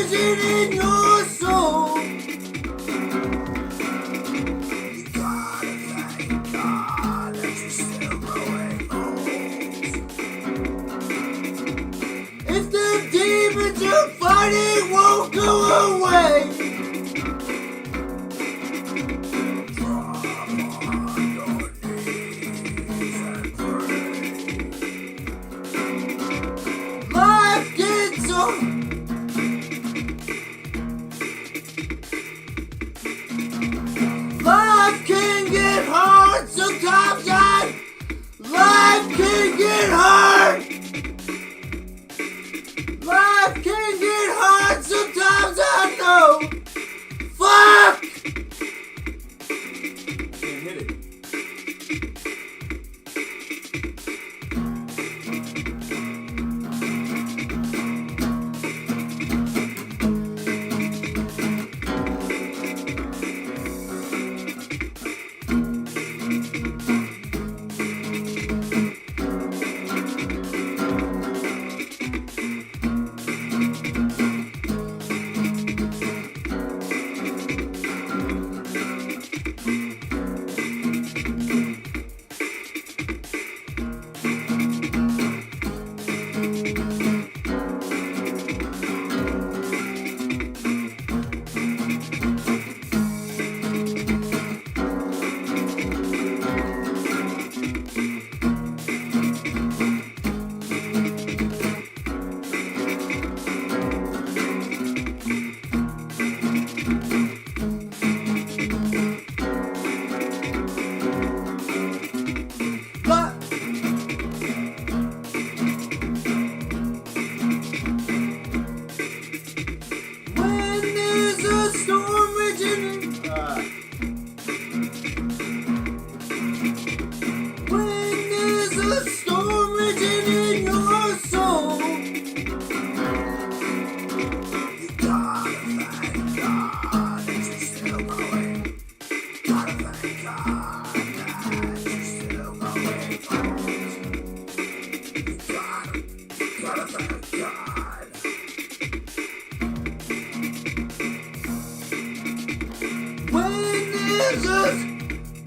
risen in your soul. You gotta thank God that you're still growing old. If the demons you're fighting won't go away, drop on your knees and pray. Life gets on. Life can get hard sometimes, life can get hard. Life can get hard sometimes, I know. Fuck! Can't hit it.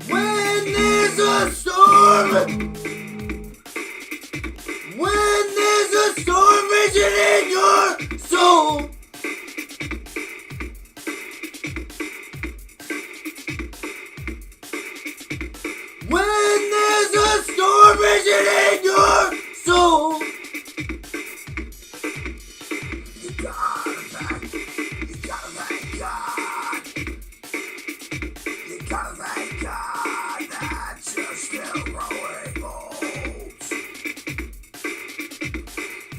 When there's a storm, when there's a storm raging in your soul, when there's a storm raging in your soul, you gotta thank God. You gotta thank God that you're still growing old.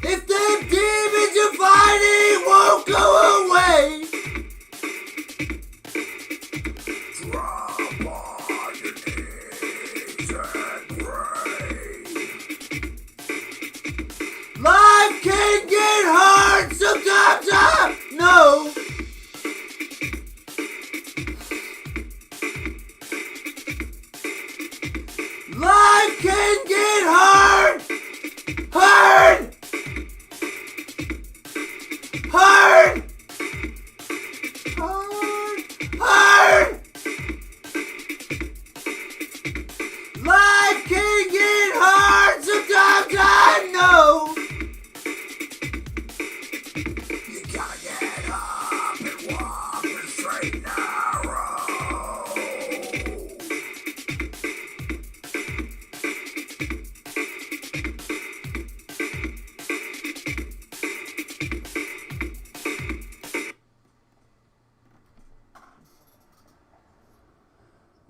If the demons you're fighting won't go away, drop on your knees and pray. Life can get hard sometimes, I know. Life can get hard, hard, hard, hard, hard. Life can get hard sometimes, I know. You gotta get up and walk the straight narrow.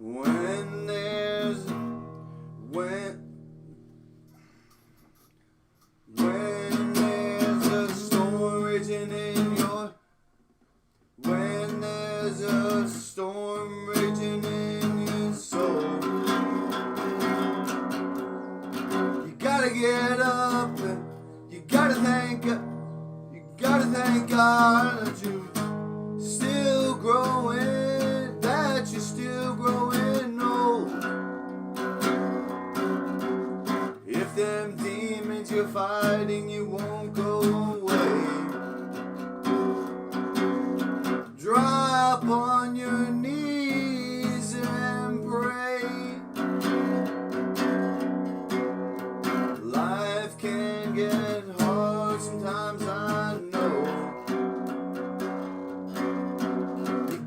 When there's a storm raging in your, when there's a storm raging in your soul, you gotta get up and you gotta thank God that you're still growing, that you're still growing old. If them demons you're fighting, you won't go away,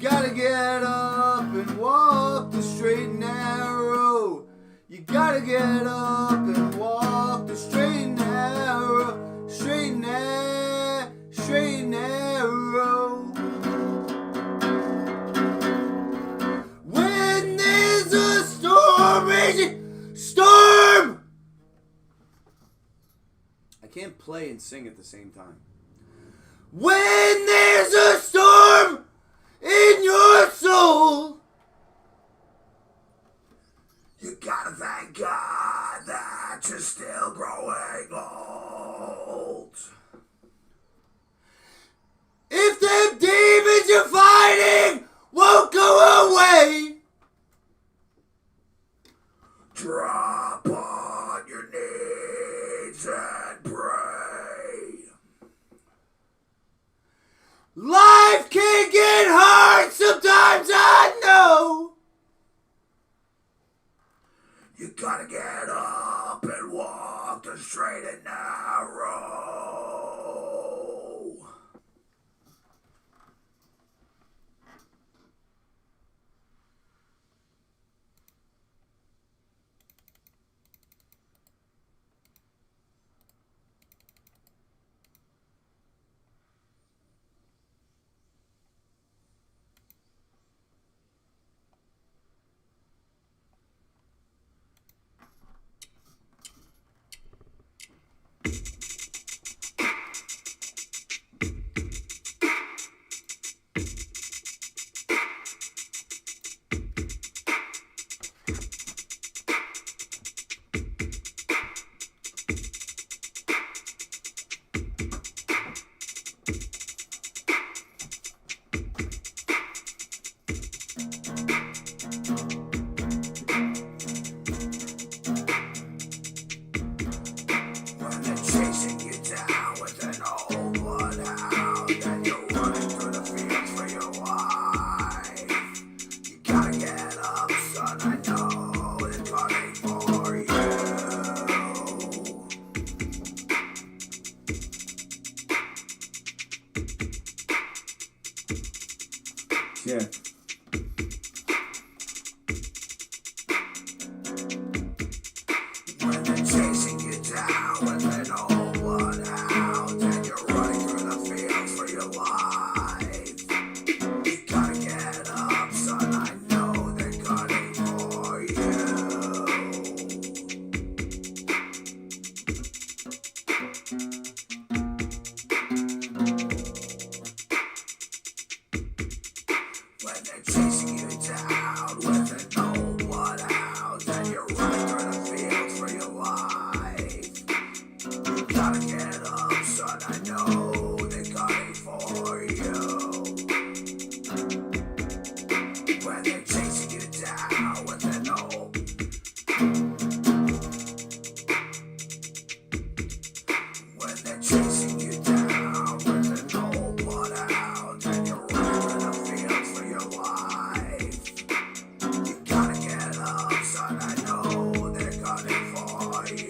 gotta get up and walk the straight and narrow. You gotta get up and walk the straight and narrow. Straight and narrow. Straight and narrow. When there's a storm raging, storm! I can't play and sing at the same time. When there's a storm in your soul, you gotta thank God that you're still growing old. If them demons you're fighting won't go away, drop on your knees and pray. Life can get hard sometimes, I know. You gotta get up and walk the straight and narrow. Chasing you down with an old bloodhound, and you're running through the fields for your life. You gotta get up, son, I know they're coming for you. Yeah. When they're chasing you down with an old bloodhound, and you're running through the fields for your life, you gotta get up, son, I know they're gunning for you. When they're chasing you down with an old bloodhound, and you're running through the fields for your life, you gotta get up, son, I know they're gunning for you. When they're chasing you down with an old, when they're chasing you down with an old bloodhound, and you're running through the fields for your life, you gotta get up, son, I know they're gunning for you.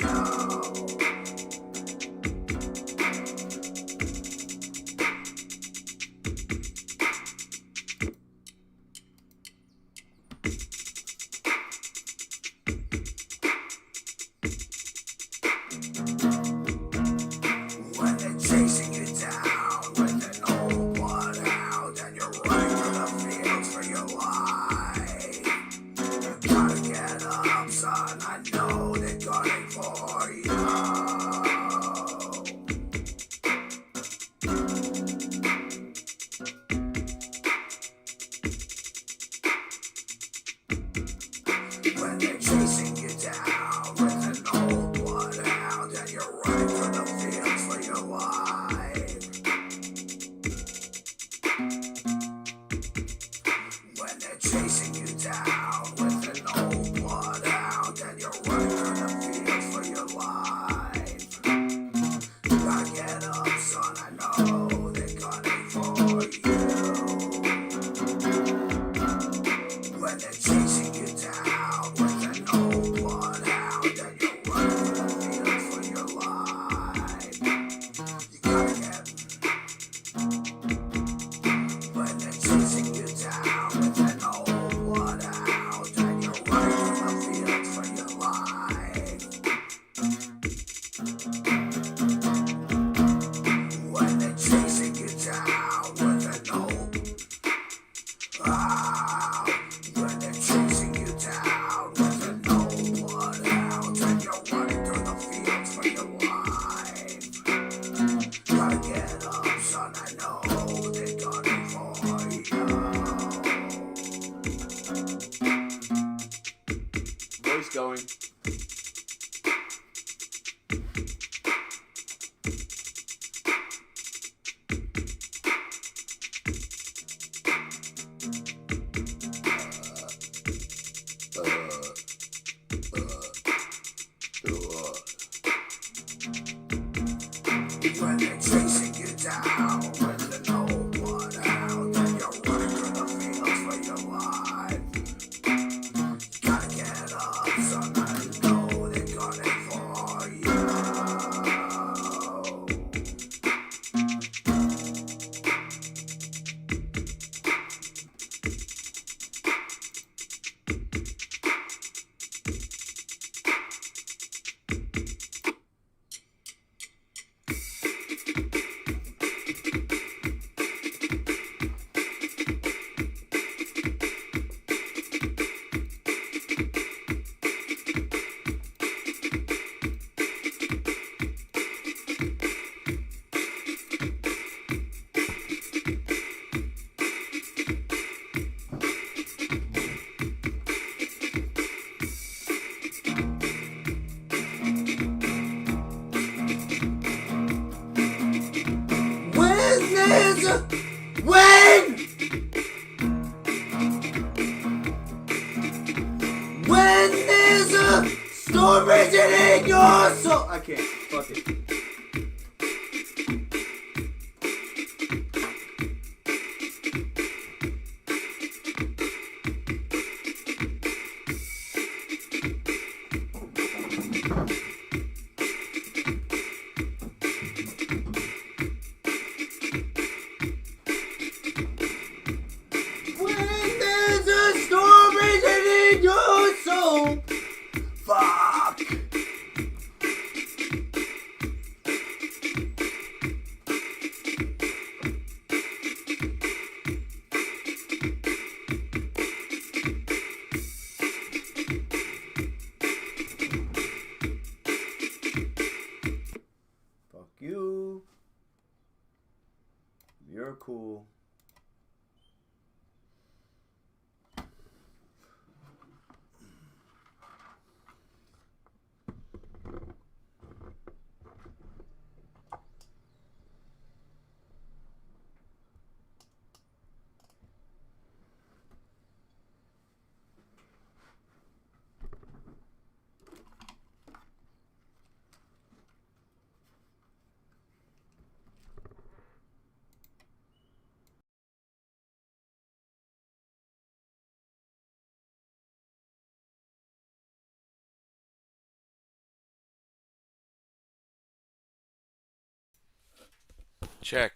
When they're chasing you down with an old bloodhound, and you're running through the fields for your life, you gotta get up, son, I know they're gunning for you. When they're chasing you down with an old bloodhound, and you're running through the fields for your life, when they're chasing you down with an old bloodhound, and you're running through the fields for your life, you gotta get up, son, I know they're gunning for you. When they're chasing you down with an old bloodhound, and you're running through the fields for your life, you gotta get. When they're chasing you down When they're chasing you down with no one out, and you're running through the fields for your life. Gotta get up, son, I know they're gunning for you. When there's a storm raging in your soul. I can't. Fuck it. When there's a storm raging in your soul. Fuck. Fuck you. You're cool. Check.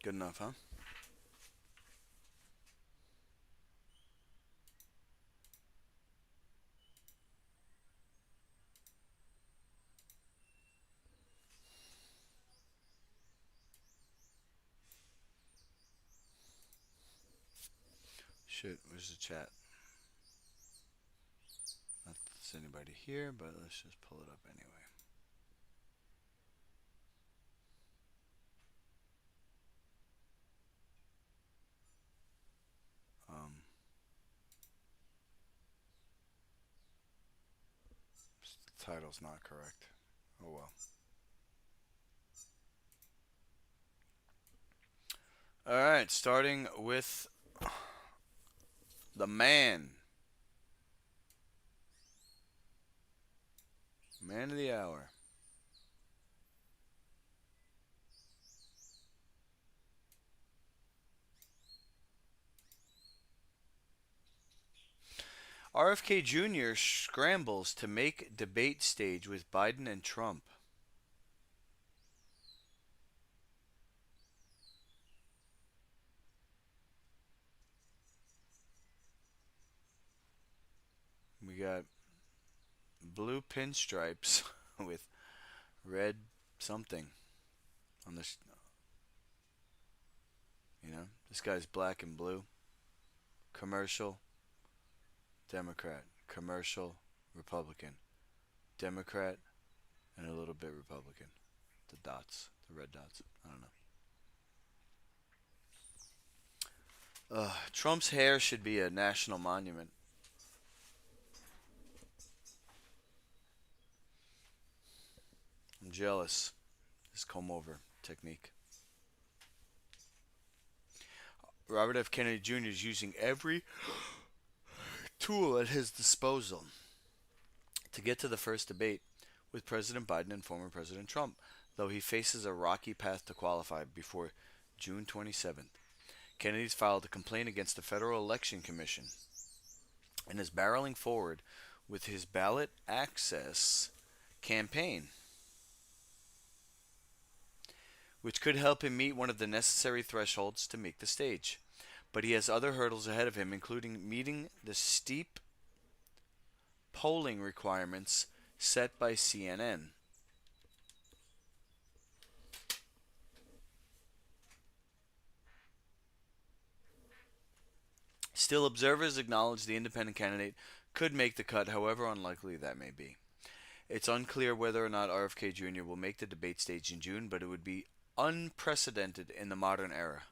Good enough, huh? Shit, where's the chat? Not that there's anybody here, but let's just pull it up anyway. Um, the title's not correct. Oh well. All right, starting with the man, man of the hour. RFK Jr. scrambles to make debate stage with Biden and Trump. We got blue pinstripes with red something on this. This guy's black and blue. Commercial, Democrat. Commercial, Republican. Democrat, and a little bit Republican. The dots, the red dots. I don't know. Trump's hair should be a national monument. I'm jealous. His comb over technique. Robert F. Kennedy Jr. is using every tool at his disposal to get to the first debate with President Biden and former President Trump, though he faces a rocky path to qualify before June 27th. Kennedy's filed a complaint against the Federal Election Commission and is barreling forward with his ballot access campaign, which could help him meet one of the necessary thresholds to make the stage. But he has other hurdles ahead of him, including meeting the steep polling requirements set by CNN. Still, observers acknowledge the independent candidate could make the cut, however unlikely that may be. It's unclear whether or not RFK Jr. will make the debate stage in June, but it would be unprecedented in the modern era.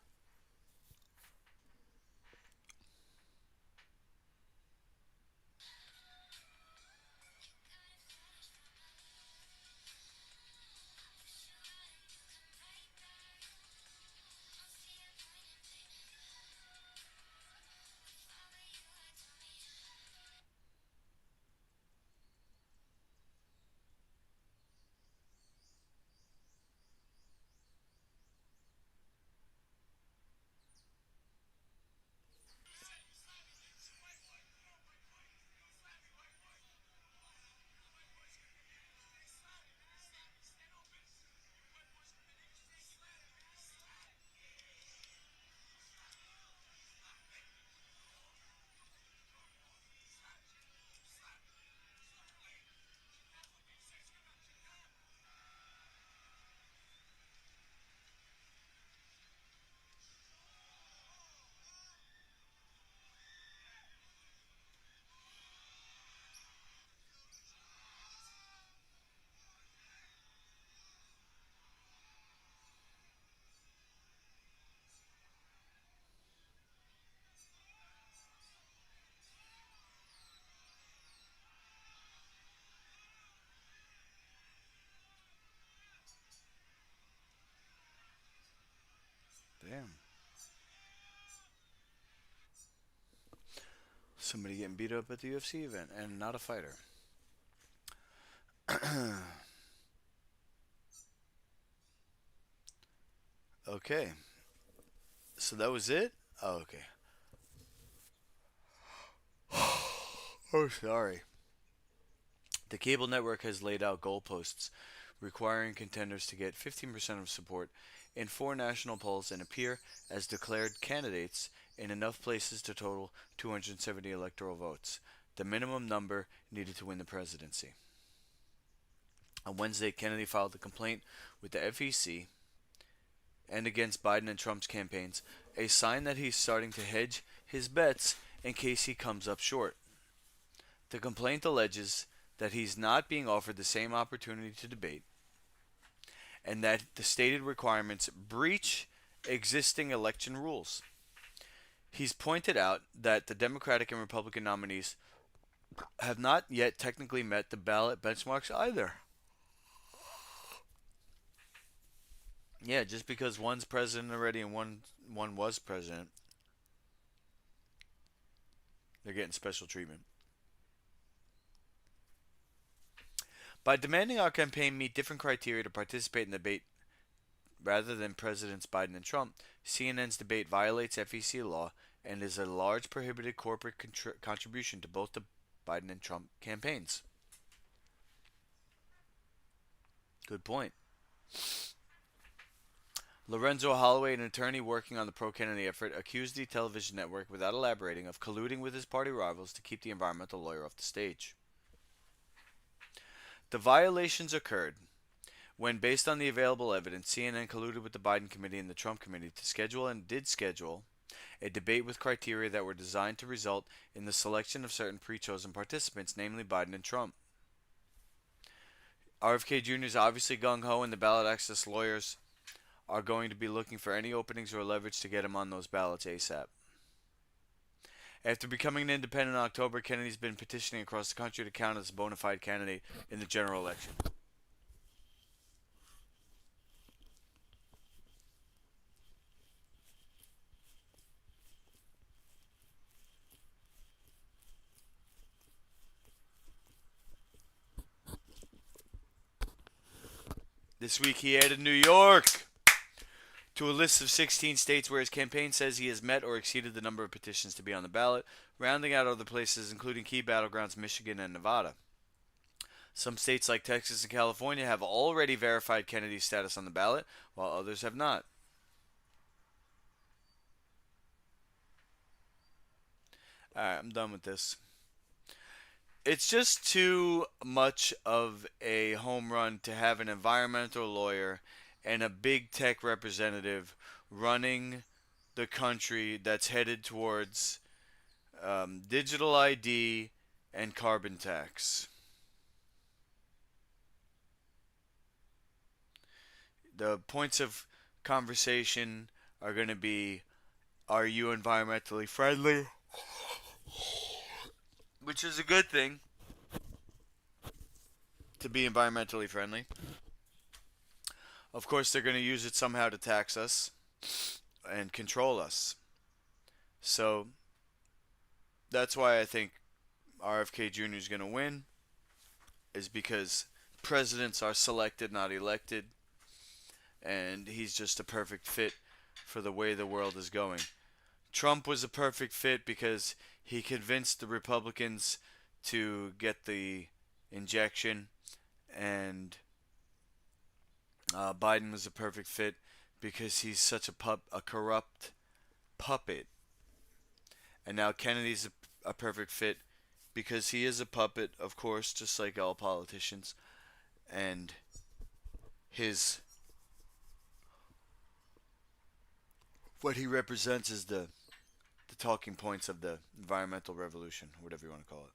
Damn. Somebody getting beat up at the UFC event and not a fighter. Okay. So that was it? Oh, okay. Oh, sorry. The cable network has laid out goalposts requiring contenders to get 15% of support in 4 national polls and appear as declared candidates in enough places to total 270 electoral votes, the minimum number needed to win the presidency. On Wednesday, Kennedy filed a complaint with the FEC and against Biden and Trump's campaigns, a sign that he's starting to hedge his bets in case he comes up short. The complaint alleges that he's not being offered the same opportunity to debate and that the stated requirements breach existing election rules. He's pointed out that the Democratic and Republican nominees have not yet technically met the ballot benchmarks either. Yeah, just because one's president already and one was president, they're getting special treatment. By demanding our campaign meet different criteria to participate in the debate rather than Presidents Biden and Trump, CNN's debate violates FEC law and is a large prohibited corporate contribution to both the Biden and Trump campaigns. Good point. Lorenzo Holloway, an attorney working on the pro-Kennedy effort, accused the television network, without elaborating, of colluding with his party rivals to keep the environmental lawyer off the stage. The violations occurred when, based on the available evidence, CNN colluded with the Biden committee and the Trump committee to schedule and did schedule a debate with criteria that were designed to result in the selection of certain pre-chosen participants, namely Biden and Trump. RFK Jr. is obviously gung-ho, and the ballot access lawyers are going to be looking for any openings or leverage to get him on those ballots ASAP. After becoming an independent in October, Kennedy's been petitioning across the country to count as a bona fide candidate in the general election. This week he added New York to a list of 16 states where his campaign says he has met or exceeded the number of petitions to be on the ballot, rounding out other places including key battlegrounds Michigan and Nevada. Some states like Texas and California have already verified Kennedy's status on the ballot, while others have not. Alright, I'm done with this. It's just too much of a home run to have an environmental lawyer and a big tech representative running the country that's headed towards digital ID and carbon tax. The points of conversation are going to be, are you environmentally friendly? Which is a good thing, to be environmentally friendly. Of course, they're going to use it somehow to tax us and control us. So that's why I think RFK Jr. is going to win, is because presidents are selected, not elected, and he's just a perfect fit for the way the world is going. Trump was a perfect fit because he convinced the Republicans to get the injection, and Biden was a perfect fit because he's such a corrupt puppet. And now Kennedy's a perfect fit because he is a puppet, of course, just like all politicians. And what he represents is the talking points of the environmental revolution, whatever you want to call it.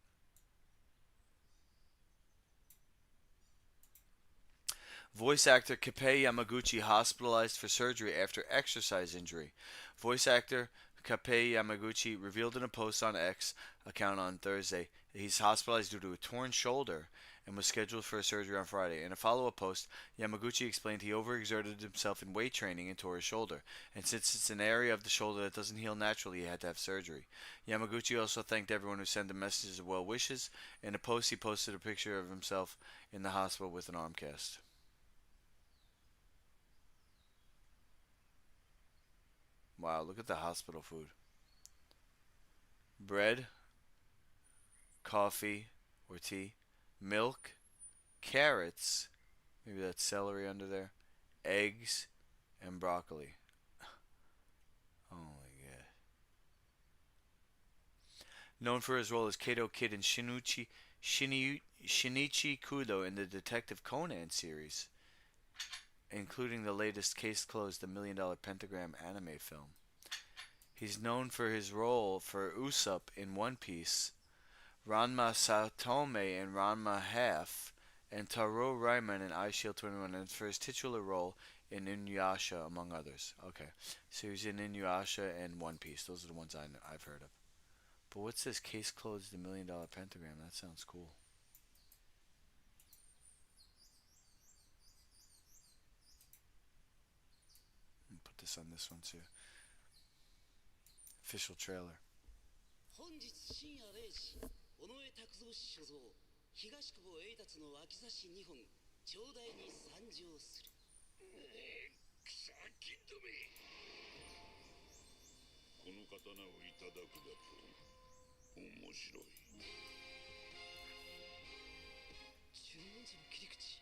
Voice actor Kappei Yamaguchi hospitalized for surgery after exercise injury. Voice actor Kappei Yamaguchi revealed in a post on X account on Thursday that he's hospitalized due to a torn shoulder and was scheduled for a surgery on Friday. In a follow-up post, Yamaguchi explained he overexerted himself in weight training and tore his shoulder, and since it's an area of the shoulder that doesn't heal naturally, he had to have surgery. Yamaguchi also thanked everyone who sent him messages of well wishes. In a post, he posted a picture of himself in the hospital with an arm cast. Wow, look at the hospital food. Bread, coffee or tea, milk, carrots, Maybe that's celery under there. Eggs and broccoli. Oh my god. Known for his role as Kato Kid in Shinichi Kudo in the Detective Conan series, including the latest Case Closed, the Million Dollar Pentagram anime film. He's known for his role for Usopp in One Piece, Ranma Satome in Ranma Half, and Taro Raiman in Eye Shield 21, and for his titular role in Inuyasha, among others. Okay, so he's in Inuyasha and One Piece. Those are the ones I've heard of. But what's this? Case Closed, the Million Dollar Pentagram. That sounds cool. Put this on this one too. Official trailer. 本日深夜0時、尾上拓三氏所蔵、東久保栄達の脇差し2本、頂戴に参上する。草木止め。この刀をいただくだと面白い。注文時の切り口。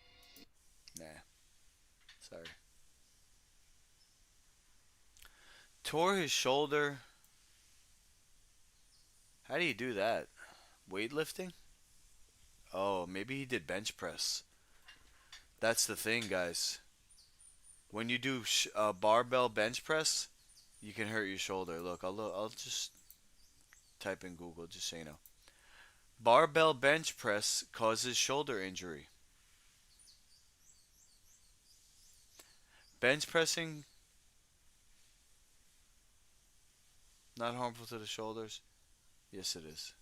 Nah. Sorry. Tore his shoulder. How do you do that? Weightlifting? Oh, maybe he did bench press. That's the thing, guys. When you do barbell bench press, you can hurt your shoulder. Look, I'll just type in Google just so you know. Barbell bench press causes shoulder injury. Bench pressing, not harmful to the shoulders. Yes, it is.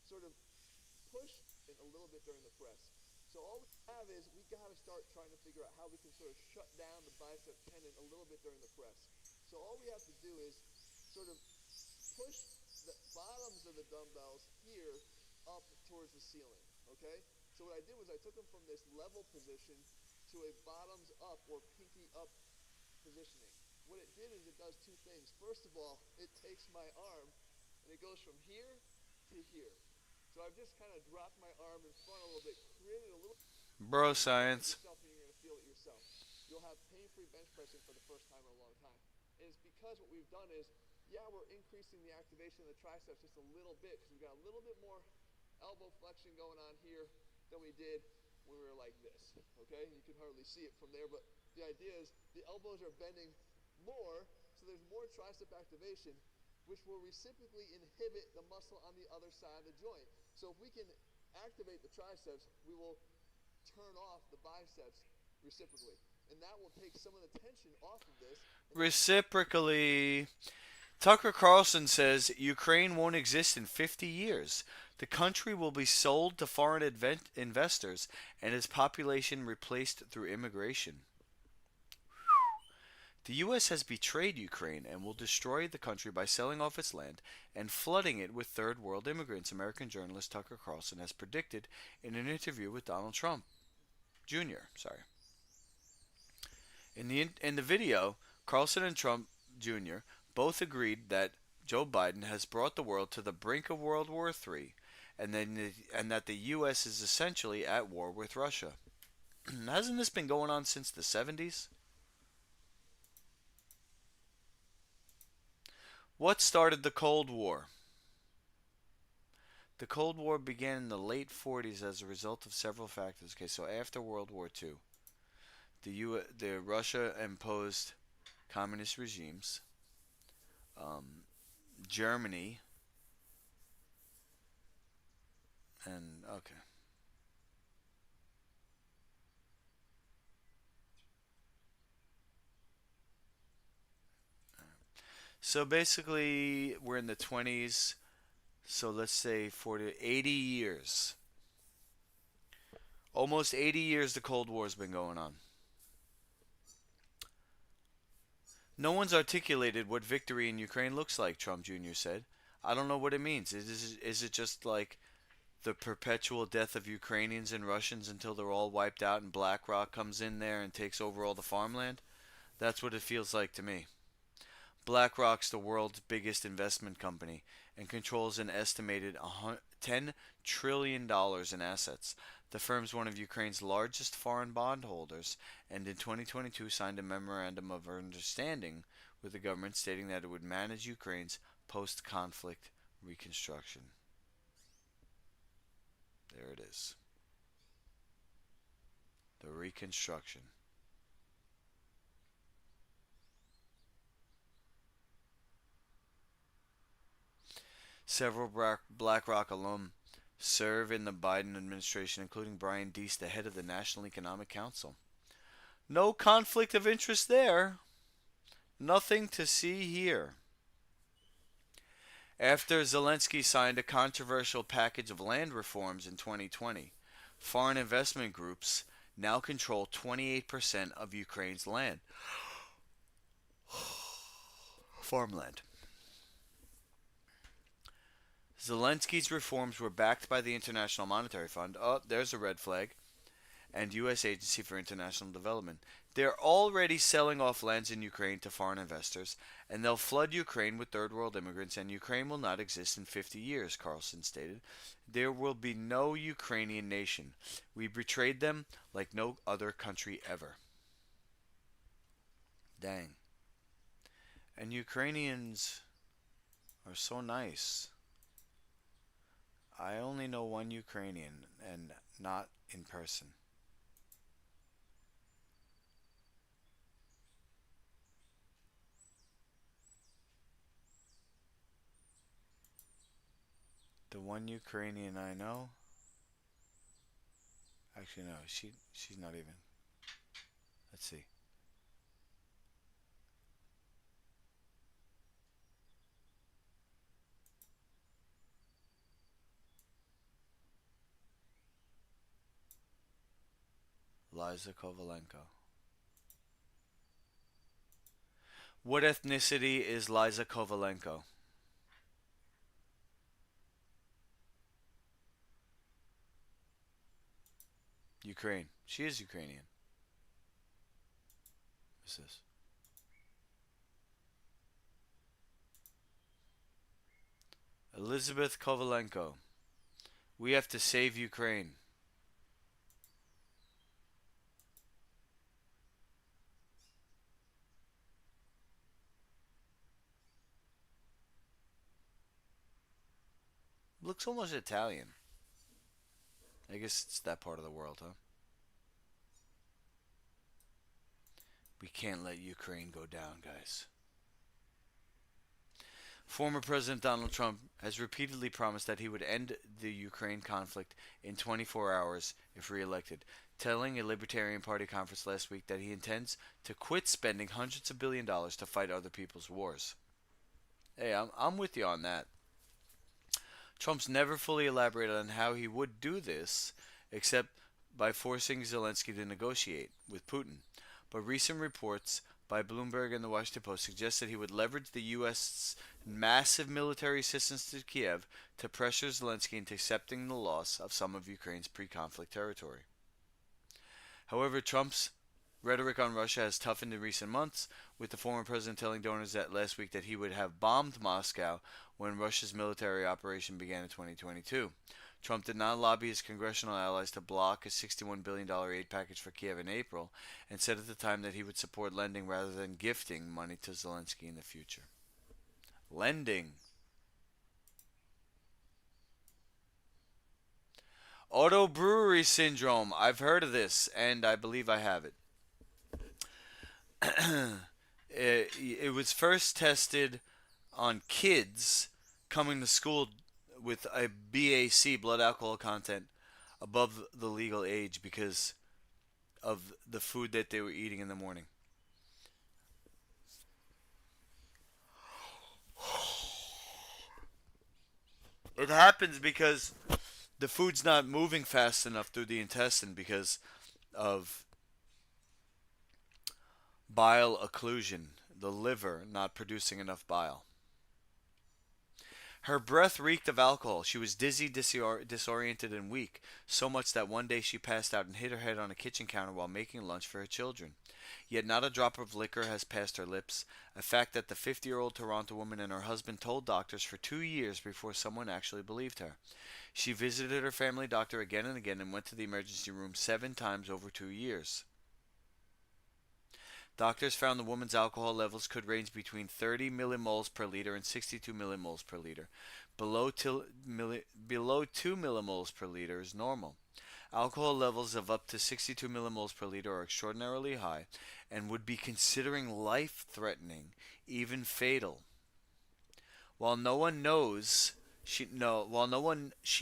Sort of push it a little bit during the press. So all we have is we got to start trying to figure out how we can sort of shut down the bicep tendon a little bit during the press. So all we have to do is sort of push the bottoms of the dumbbells here up towards the ceiling, okay? So what I did was I took them from this level position to a bottoms up or pinky up positioning. What it did is it does two things. First of all, it takes my arm and it goes from here to here. So I've just kind of dropped my arm in front a little bit, created a little Bro science. yourself, and you're going to feel it yourself. You'll have pain-free bench pressing for the first time in a long time. And it's because what we've done is, yeah, we're increasing the activation of the triceps just a little bit because we've got a little bit more elbow flexion going on here than we did when we were like this, okay? You can hardly see it from there, but the idea is the elbows are bending more, so there's more tricep activation, which will reciprocally inhibit the muscle on the other side of the joint. So if we can activate the triceps, we will turn off the biceps reciprocally. And that will take some of the tension off of this. Reciprocally. Tucker Carlson says Ukraine won't exist in 50 years. The country will be sold to foreign investors and its population replaced through immigration. The U.S. has betrayed Ukraine and will destroy the country by selling off its land and flooding it with third world immigrants, American journalist Tucker Carlson has predicted in an interview with Donald Trump Jr. In the video, Carlson and Trump Jr. both agreed that Joe Biden has brought the world to the brink of World War III and that the U.S. is essentially at war with Russia. Hasn't this been going on since the 70s? What started the Cold War? The Cold War began in the late 40s as a result of several factors. Okay, so after World War II, the Russia imposed communist regimes. Germany and okay. So basically, we're in the 20s. So let's say 40, 80 years. Almost 80 years the Cold War's been going on. No one's articulated what victory in Ukraine looks like, Trump Jr. said. I don't know what it means. Is it just like the perpetual death of Ukrainians and Russians until they're all wiped out and BlackRock comes in there and takes over all the farmland? That's what it feels like to me. BlackRock's the world's biggest investment company and controls an estimated $10 trillion in assets. The firm's one of Ukraine's largest foreign bondholders, and in 2022 signed a memorandum of understanding with the government stating that it would manage Ukraine's post-conflict reconstruction. There it is. The reconstruction. Several BlackRock alum serve in the Biden administration, including Brian Deese, the head of the National Economic Council. No conflict of interest there. Nothing to see here. After Zelensky signed a controversial package of land reforms in 2020, foreign investment groups now control 28% of Ukraine's land. Farmland. Zelensky's reforms were backed by the International Monetary Fund. Oh, there's a red flag. And U.S. Agency for International Development. They're already selling off lands in Ukraine to foreign investors, and they'll flood Ukraine with third world immigrants, and Ukraine will not exist in 50 years, Carlson stated. There will be no Ukrainian nation. We betrayed them like no other country ever. Dang. And Ukrainians are so nice. I only know one Ukrainian, and not in person. The one Ukrainian I know, actually no, she's not even. Let's see. Liza Kovalenko. What ethnicity is Liza Kovalenko? Ukraine. She is Ukrainian. What's this? Elizabeth Kovalenko. We have to save Ukraine. Looks almost Italian. I guess it's that part of the world, huh? We can't let Ukraine go down, guys. Former President Donald Trump has repeatedly promised that he would end the Ukraine conflict in 24 hours if reelected, telling a Libertarian Party conference last week that he intends to quit spending hundreds of billions of dollars to fight other people's wars. Hey, I'm with you on that. Trump's never fully elaborated on how he would do this, except by forcing Zelensky to negotiate with Putin. But recent reports by Bloomberg and the Washington Post suggest that he would leverage the U.S.'s massive military assistance to Kiev to pressure Zelensky into accepting the loss of some of Ukraine's pre-conflict territory. However, Trump's rhetoric on Russia has toughened in recent months, with the former president telling donors that last week that he would have bombed Moscow when Russia's military operation began in 2022. Trump did not lobby his congressional allies to block a $61 billion aid package for Kiev in April, and said at the time that he would support lending rather than gifting money to Zelensky in the future. Lending. Auto brewery syndrome. I've heard of this, and I believe I have it. It was first tested on kids coming to school with a BAC, blood alcohol content, above the legal age because of the food that they were eating in the morning. It happens because the food's not moving fast enough through the intestine because of bile occlusion, the liver not producing enough bile. Her breath reeked of alcohol. She was dizzy, disoriented, and weak, so much that one day she passed out and hit her head on a kitchen counter while making lunch for her children. Yet not a drop of liquor has passed her lips, a fact that the 50-year-old Toronto woman and her husband told doctors for 2 years before someone actually believed her. She visited her family doctor again and again and went to the emergency room 7 times over 2 years. Doctors found the woman's alcohol levels could range between 30 millimoles per liter and 62 millimoles per liter. Below 2 millimoles per liter is normal. Alcohol levels of up to 62 millimoles per liter are extraordinarily high and would be considering life-threatening, even fatal. While no one she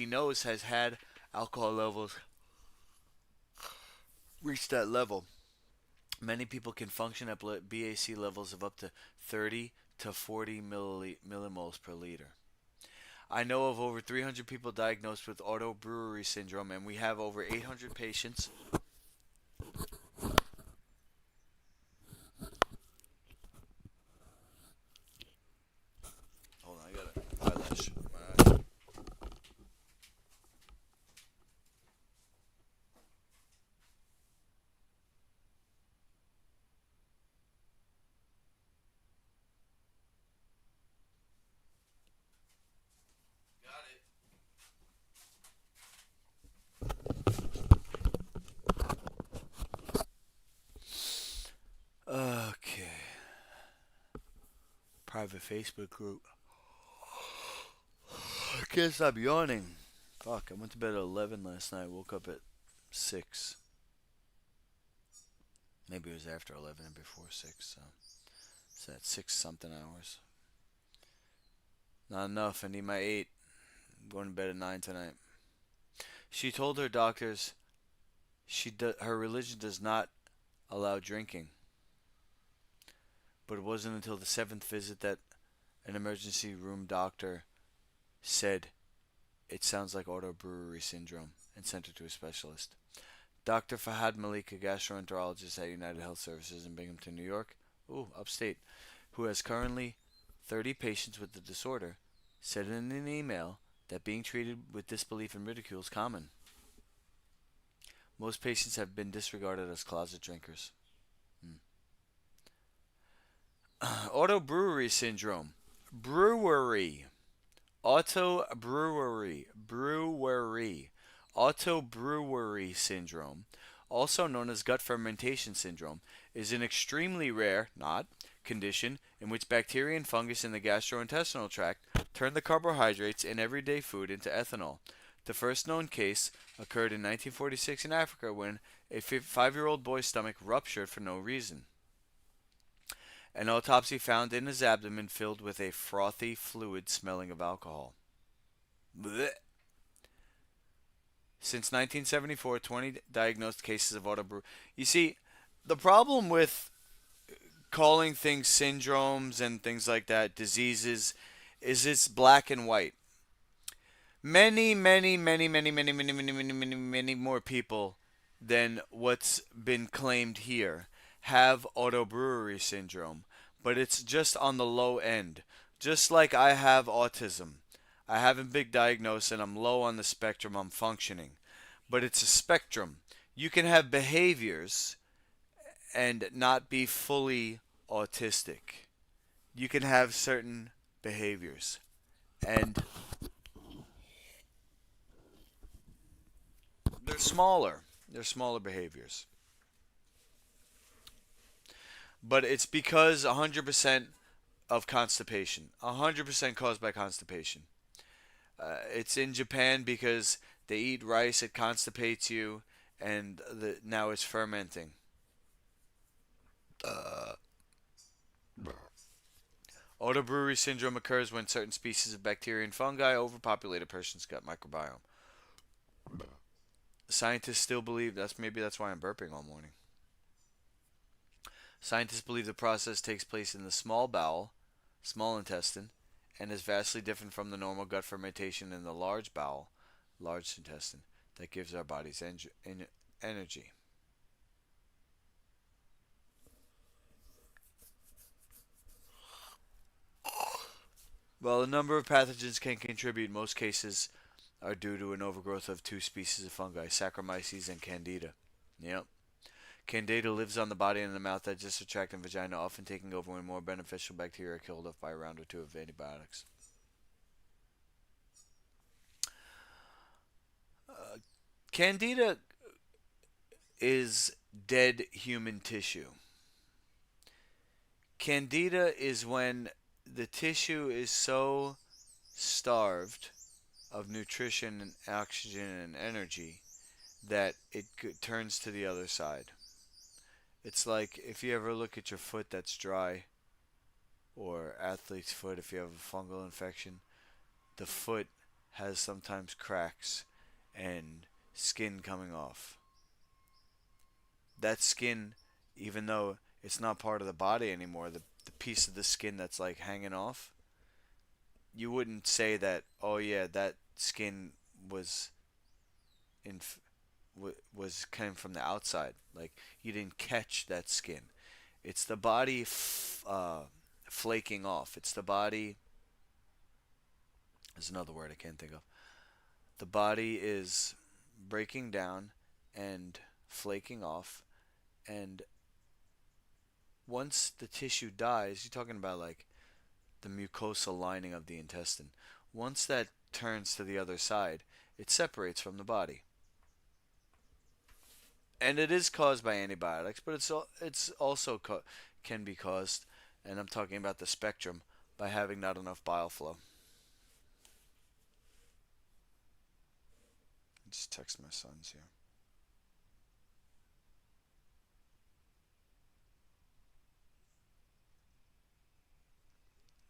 knows has had alcohol levels reach that level, many people can function at BAC levels of up to 30 to 40 millimoles per liter. I know of over 300 people diagnosed with auto brewery syndrome, and we have over 800 patients. Hold on, I got a eyelash. Okay. Private Facebook group. I can't stop yawning. Fuck, I went to bed at 11 last night. Woke up at 6. Maybe it was after 11 and before 6, so it's at 6 something hours. Not enough. I need my 8. I'm going to bed at 9 tonight. She told her doctors her religion does not allow drinking. But it wasn't until the 7th visit that an emergency room doctor said it sounds like auto brewery syndrome and sent her to a specialist. Dr. Fahad Malik, a gastroenterologist at United Health Services in Binghamton, New York, upstate, who has currently 30 patients with the disorder, said in an email that being treated with disbelief and ridicule is common. Most patients have been disregarded as closet drinkers. Auto brewery syndrome. Brewery. Auto brewery syndrome, also known as gut fermentation syndrome, is an extremely rare, condition in which bacteria and fungus in the gastrointestinal tract turn the carbohydrates in everyday food into ethanol. The first known case occurred in 1946 in Africa when a 5-year-old boy's stomach ruptured for no reason. An autopsy found in his abdomen filled with a frothy fluid smelling of alcohol. Blech. Since 1974, 20 diagnosed cases of autobrew. You see, the problem with calling things syndromes and things like that, diseases, is it's black and white. Many more people than what's been claimed here have auto brewery syndrome, but it's just on the low end. Just like I have autism. I haven't been diagnosed and I'm low on the spectrum, I'm functioning. But it's a spectrum. You can have behaviors and not be fully autistic. You can have certain behaviors. And they're smaller. They're smaller behaviors. But it's because 100% of constipation. 100% caused by constipation. It's in Japan because they eat rice, it constipates you, and now it's fermenting. Autobrewery syndrome occurs when certain species of bacteria and fungi overpopulate a person's gut microbiome. Scientists still believe that's why I'm burping all morning. Scientists believe the process takes place in the small bowel, small intestine, and is vastly different from the normal gut fermentation in the large bowel, large intestine, that gives our bodies energy. Well, a number of pathogens can contribute. Most cases are due to an overgrowth of two species of fungi, Saccharomyces and Candida. Yep. Candida lives on the body and the mouth, digestive tract, and vagina, often taking over when more beneficial bacteria are killed off by a round or two of antibiotics. Candida is dead human tissue. Candida is when the tissue is so starved of nutrition and oxygen and energy that it turns to the other side. It's like if you ever look at your foot that's dry, or athlete's foot, if you have a fungal infection, the foot has sometimes cracks and skin coming off. That skin, even though it's not part of the body anymore, the piece of the skin that's like hanging off, you wouldn't say that, oh yeah, that skin was in was came from the outside. Like you didn't catch that skin. It's the body flaking off. It's the body. There's another word I can't think of. The body is breaking down and flaking off, and once the tissue dies, you're talking about like the mucosal lining of the intestine. Once that turns to the other side, it separates from the body. And it is caused by antibiotics, but it's also can be caused, and I'm talking about the spectrum, by having not enough bile flow. Just text my sons here.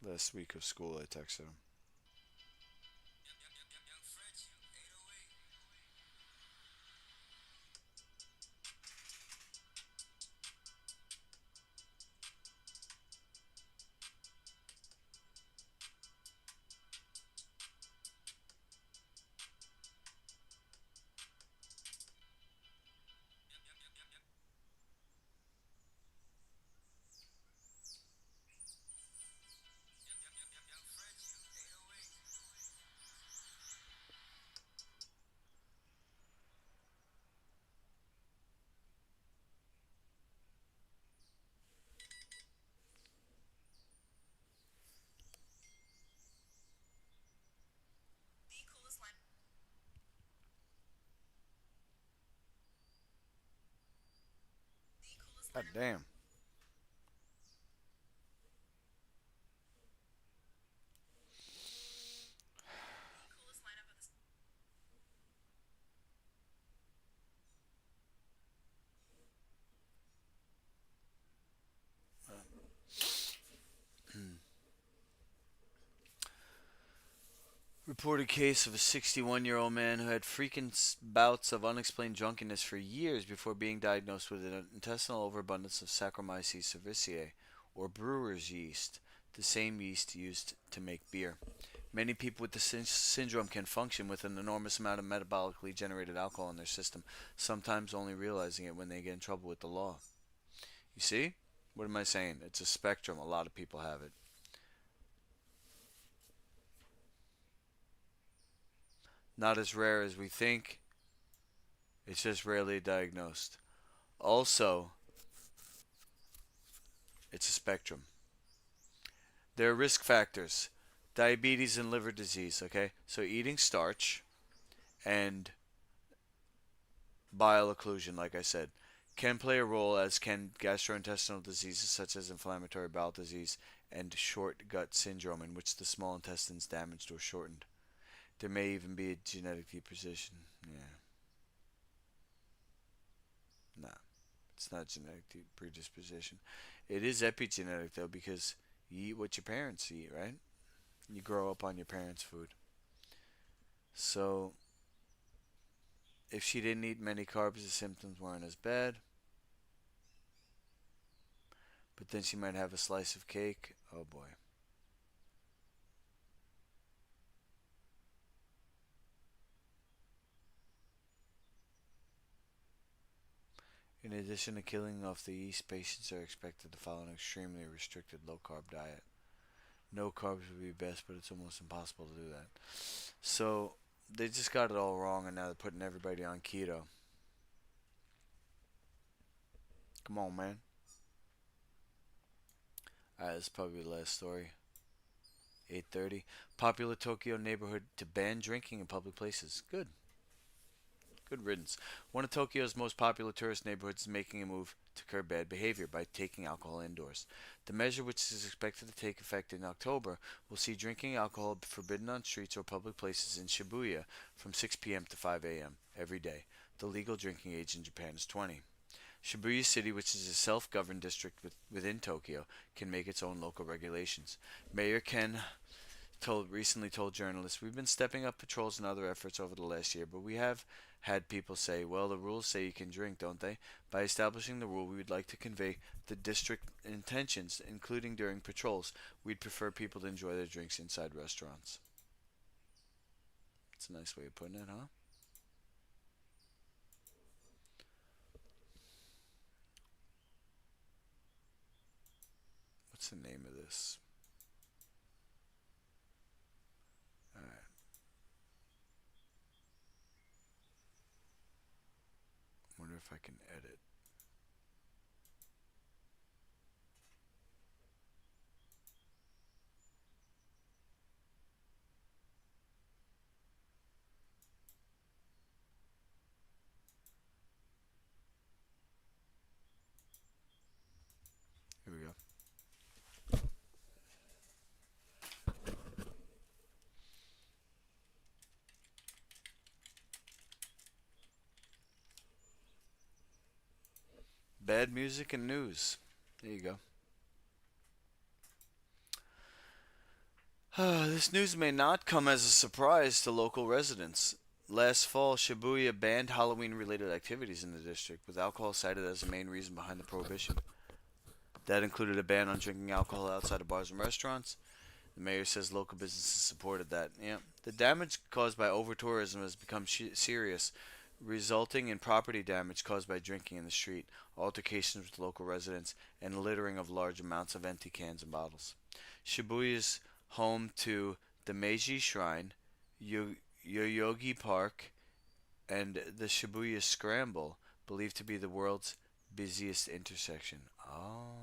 Last week of school, I texted him. God damn. Reported case of a 61-year-old man who had frequent bouts of unexplained drunkenness for years before being diagnosed with an intestinal overabundance of Saccharomyces cerevisiae, or brewer's yeast, the same yeast used to make beer. Many people with the syndrome can function with an enormous amount of metabolically generated alcohol in their system, sometimes only realizing it when they get in trouble with the law. You see? What am I saying? It's a spectrum. A lot of people have it. Not as rare as we think. It's just rarely diagnosed. Also, it's a spectrum. There are risk factors. Diabetes and liver disease, okay? So eating starch and bile occlusion, like I said, can play a role, as can gastrointestinal diseases such as inflammatory bowel disease and short gut syndrome, in which the small intestine is damaged or shortened. There may even be a genetic predisposition. Yeah. No, it's not genetic predisposition. It is epigenetic, though, because you eat what your parents eat, right? You grow up on your parents' food. So, if she didn't eat many carbs, the symptoms weren't as bad. But then she might have a slice of cake. Oh boy. In addition to killing off the yeast, patients are expected to follow an extremely restricted low-carb diet. No carbs would be best, but it's almost impossible to do that. So they just got it all wrong, and now they're putting everybody on keto. Come on, man. Alright, this is probably the last story. 8:30. Popular Tokyo neighborhood to ban drinking in public places. Good. Good riddance. One of Tokyo's most popular tourist neighborhoods is making a move to curb bad behavior by taking alcohol indoors. The measure, which is expected to take effect in October, will see drinking alcohol forbidden on streets or public places in Shibuya from 6 p.m. to 5 a.m. every day. The legal drinking age in Japan is 20. Shibuya City, which is a self-governed district within Tokyo, can make its own local regulations. Mayor Ken recently told journalists, "We've been stepping up patrols and other efforts over the last year, but we have had people say, well, the rules say you can drink, don't they? By establishing the rule, we would like to convey the district intentions, including during patrols. We'd prefer people to enjoy their drinks inside restaurants." It's a nice way of putting it, huh? What's the name of this? Alright. Wonder if I can edit. Here we go. Bad music and news. There you go. This news may not come as a surprise to local residents. Last fall, Shibuya banned Halloween-related activities in the district, with alcohol cited as the main reason behind the prohibition. That included a ban on drinking alcohol outside of bars and restaurants. The mayor says local businesses supported that. Yeah, the damage caused by over-tourism has become serious, resulting in property damage caused by drinking in the street, altercations with local residents, and littering of large amounts of empty cans and bottles. Shibuya is home to the Meiji Shrine, Yoyogi Park, and the Shibuya Scramble, believed to be the world's busiest intersection. Oh.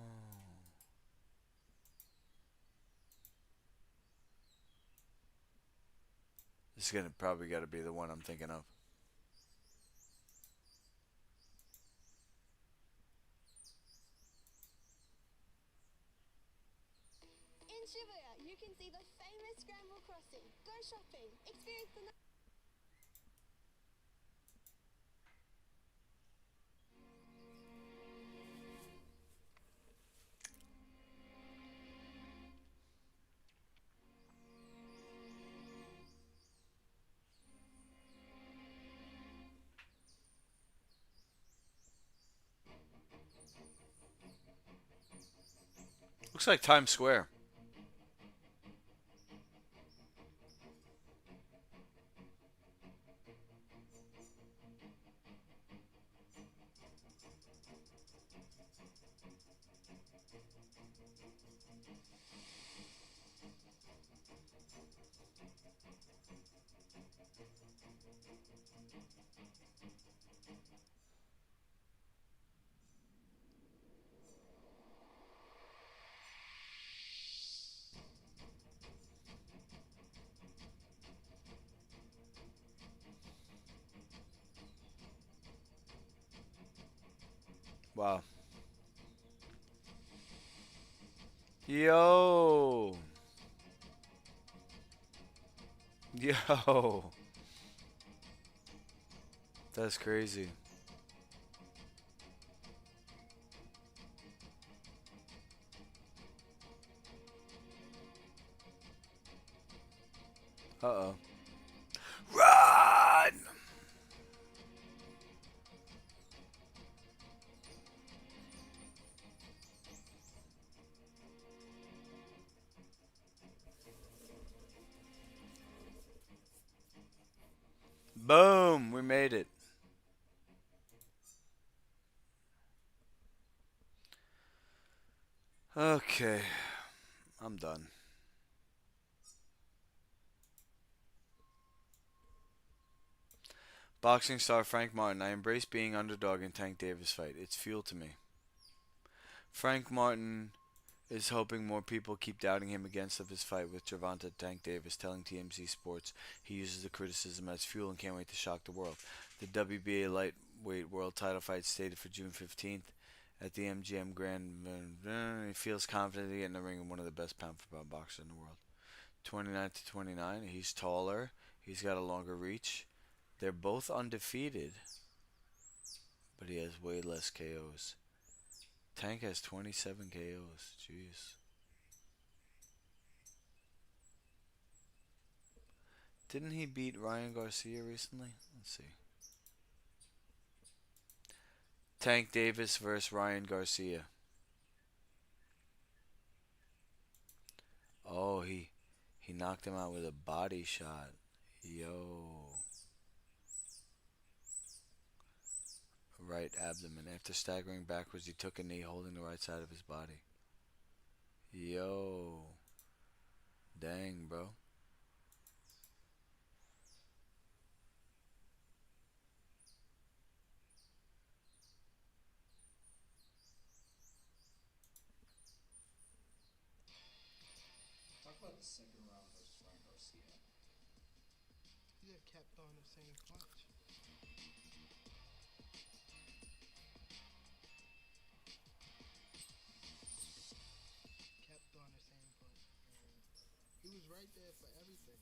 This is gonna probably gotta be the one I'm thinking of. In Shibuya, you can see the famous Scramble Crossing, go shopping, experience the Looks like Times Square. Wow. Yo. Yo. That's crazy. Uh-oh. Run! Boom! We made it. Okay. I'm done. Boxing star Frank Martin. I embrace being underdog in Tank Davis fight. It's fuel to me. Frank Martin is hoping more people keep doubting him against of his fight with Gervonta Tank Davis, telling TMZ Sports he uses the criticism as fuel and can't wait to shock the world. The WBA lightweight world title fight stated for June 15th at the MGM Grand. He feels confident in the ring and one of the best pound-for-pound boxers in the world. 29 to 29. He's taller. He's got a longer reach. They're both undefeated, but he has way less KOs. Tank has 27 KOs. Jeez. Didn't he beat Ryan Garcia recently? Let's see. Tank Davis versus Ryan Garcia. Oh, he knocked him out with a body shot. Yo. Right abdomen. After staggering backwards, he took a knee holding the right side of his body. Yo. Dang, bro. Talk about the second round versus Ryan Garcia. He just kept throwing the same punch. Kept throwing the same punch. And he was right there for everything.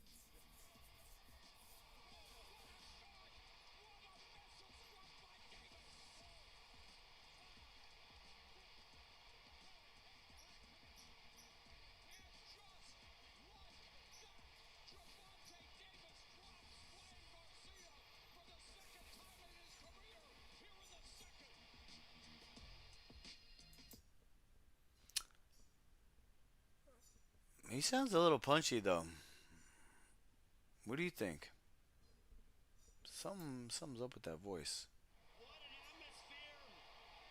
He sounds a little punchy though. What do you think? Something's up with that voice. What an atmosphere!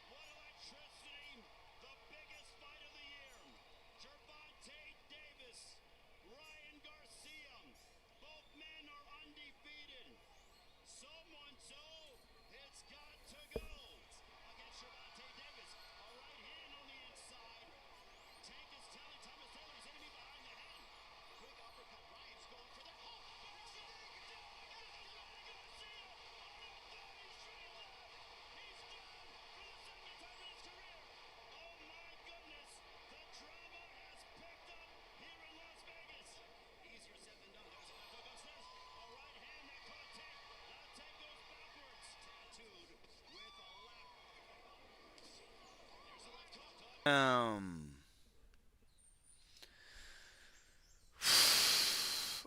What electricity! The biggest fight of the year. Gervonta Davis, Ryan Garcia. Both men are undefeated. Someone so it's got to go against Gervonta Davis. A right hand on the inside. Tank is telling Thomas Taylor he's enemy behind the head. Quick uppercut. Ryan's going for that. Oh,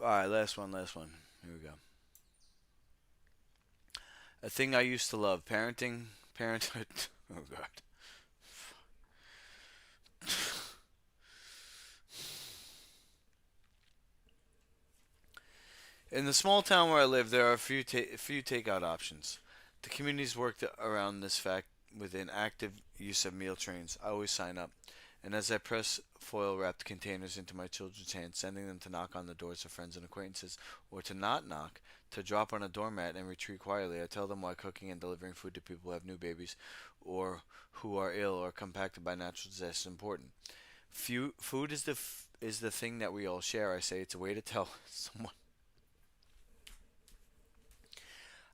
All right, last one. Here we go. A thing I used to love: parenthood. Oh God. In the small town where I live, there are a few takeout options. The community's worked around this fact with an active use of meal trains. I always sign up. And as I press foil-wrapped containers into my children's hands, sending them to knock on the doors of friends and acquaintances, or to not knock, to drop on a doormat and retreat quietly, I tell them why cooking and delivering food to people who have new babies or who are ill or compacted by natural disasters is important. Food is the thing that we all share. I say it's a way to tell someone.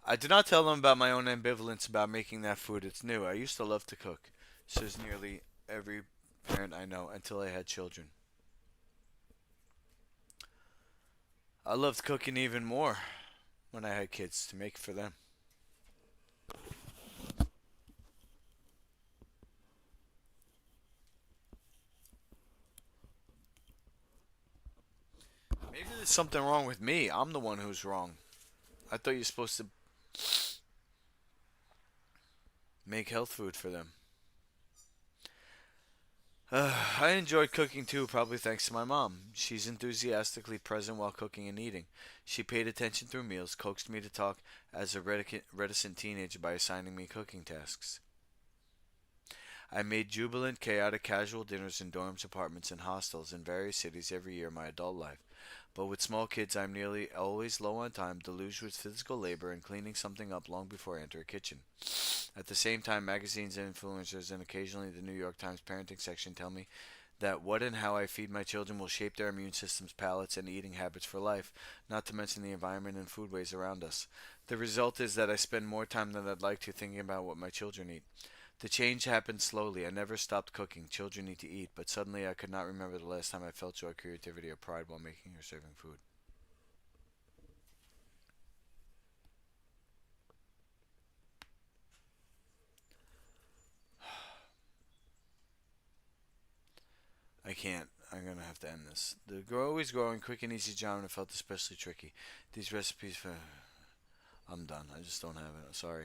I do not tell them about my own ambivalence about making that food. It's new. I used to love to cook, says nearly every parent I know, until I had children. I loved cooking even more when I had kids to make for them. Maybe there's something wrong with me. I'm the one who's wrong. I thought you're supposed to make health food for them. I enjoyed cooking too, probably thanks to my mom. She's enthusiastically present while cooking and eating. She paid attention through meals, coaxed me to talk as a reticent teenager by assigning me cooking tasks. I made jubilant, chaotic, casual dinners in dorms, apartments, and hostels in various cities every year of my adult life. But with small kids, I'm nearly always low on time, deluged with physical labor, and cleaning something up long before I enter a kitchen. At the same time, magazines and influencers, and occasionally the New York Times parenting section, tell me that what and how I feed my children will shape their immune systems, palates, and eating habits for life, not to mention the environment and foodways around us. The result is that I spend more time than I'd like to thinking about what my children eat. The change happened slowly. I never stopped cooking. Children need to eat, but suddenly I could not remember the last time I felt joy, creativity, or pride while making or serving food. I can't. I'm gonna have to end this. The always growing, quick and easy genre felt especially tricky. These recipes for... I'm done. I just don't have it. Sorry.